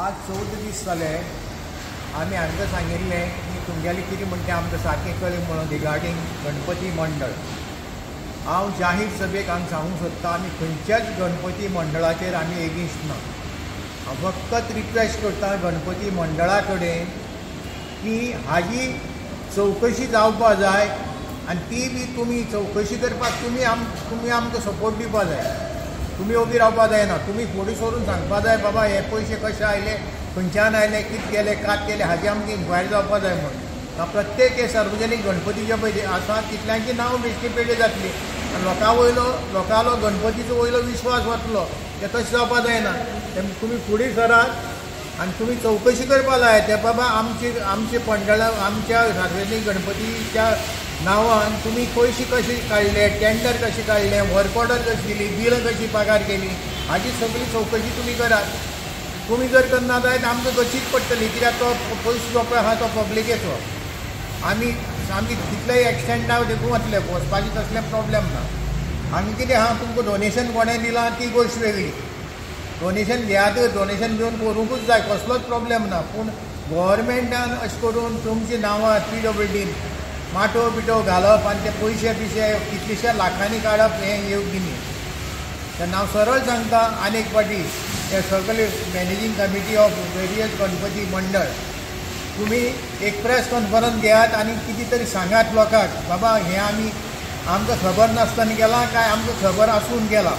आज 14 दीस जाले आमी हांकां सांगिल्लें की तुमगेलें कितें म्हणटा आमकां सारकें कळ्ळें म्हणून रिगार्डींग गणपती मंडळ. हांव जाहीर सभेक हांगा सांगूंक सोदता आमी खंयच्याच गणपती मंडळाचेर आमी एगेन्स्ट ना. हांव फकत रिक्वेस्ट करता गणपती मंडळा कडेन की हाजी चवकशी जावपा जाय आनी ती बी तुमी चवकशी करपाक तुमी आमकां सपोर्ट दिवपा जाय. तुमी उबी रावपा जायना. तुमी फुडें सरून सांगपा जाय बाबा हे पयशे कशे आयले, खंयच्यान आयले, कितें केले, कात केले हाजी आमकां इन्क्वायरी जावपा जाय म्हणून. प्रत्येक हे सार्वजनीक गणपतीचे पळय आसा तितल्यांची नांव बेश्टी पेड्यो जातली आनी लोकांलो गणपतीचो वयलो विश्वास वतलो. ते तशें जावपा जायना. तुमी फुडें सरात आनी तुमी चवकशी करपा जाय ते बाबा आमचे मंडळा आमच्या सार्वजनीक गणपतीच्या नांवान तुमी पयशे कशे काडले, टेंडर कशें काडलें, वर्क ऑर्डर कशी दिली, बिल कशी पगार केली हाची सगळी चवकशी तुमी करात. तुमी जर करना जायत आमकां गचीच पडटली, कित्याक तो पयसो जो पळय आहा तो पब्लिकेचो. आमी तितलेय एक्सटेंडाक देखून वतले वचपाची तसलें प्रॉब्लेम ना. आमी कितें आहा तुमकां डोनेशन कोणें दिलां ती गोश्ट वेगळी. डोनेशन घेयात, डोनेशन घेवन करूंकूच जाय, कसलोच प्रॉब्लेम ना. पूण गव्हर्मेंटान अशें करून तुमची नांवां PWDन माटो बिटो घालप आनी ते पयशे बिशे कितलेशे लाखांनी काडप हें योग्य न्ही. तेन्ना हांव सरळ सांगता आनी एक फावटी हे सगळे managing committee of various Ganpati मंडळ तुमी एक प्रेस कॉन्फरन्स घेयात आनी कितें तरी सांगात लोकांक बाबा हें आमकां खबर नासतना केलां काय आमकां खबर आसून केलां.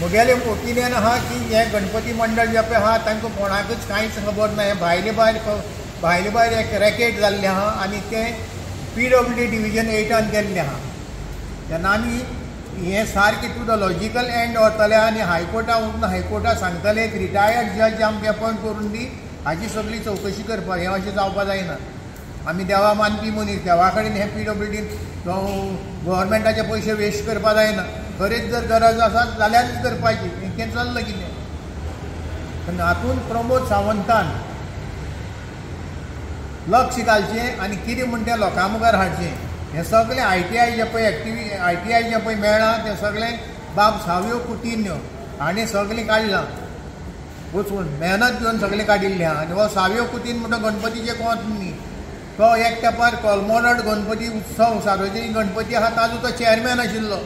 म्हगेलें ओपिनियन आहा की हें गणपती मंडळ जें पळय आहा तांकां कोणाकच कांयच खबर ना. हें भायले भायर एक रॅकेट जाल्लें आहा आनी तें PWD डिविजन 8 केल्लें आहा. तेन्ना आमी हें सारकें टू द लॉजिकल एंड व्हरतले आनी हायकोर्टाक सांगतले एक रिटायर्ड जज आमकां अपॉयंट करून दी हाची सगळी चवकशी करपाक. हें अशें जावपा जायना. आमी देवा मानपी मनीस, देवा कडेन हें PWD गव्हर्मेंटाचे पयशे वेस्ट करपा जायना. खरेंच जर गरज आसा जाल्यारच करपाची. हें चल्लां कितें. पण हातूंत प्रमोद सावंतान लक्ष घालचें आनी कितें म्हण तें लोकां मुखार हाडचें. हें सगळें ITI जें पळय ITI जें पळय मेळ्ळां तें सगळें बाब सावयो कुटिन्यो हाणें सगळें काडलां. वचून मेहनत घेवन सगळें काडिल्लें आहा. आनी हो सावयो कुटीन म्हणटा गणपतीचें कोत न्ही. तो एक तेंपार कोलमोडट गणपती उत्सव सार्वजनीक गणपती आहा ताजो तो चॅरमॅन आशिल्लो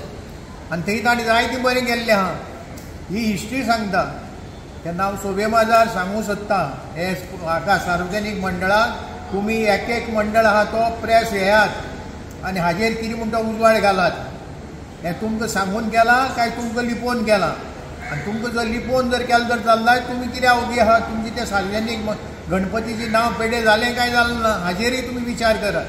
आनी थंय ताणें जायतें बरें केल्लें आहा. ही हिस्ट्री सांगता. तेन्ना हांव सोबे माजार सांगूंक सोदतां हे हाका सार्वजनीक मंडळाक तुमी एक मंडळ आहा तो प्रेस घेयात आनी हाजेर कितें म्हणटा उजवाड घालात. हें तुमकां सांगून केलां काय तुमकां लिपोवन केलां. आनी तुमकां जर लिपोवन जर केलें जर जाल्यार तुमी कित्याक उबी आहात. तुमचें तें सार्वजनीक गणपतीचें नांव पेडे जालें काय जालें ना हाजेरय तुमी विचार करात.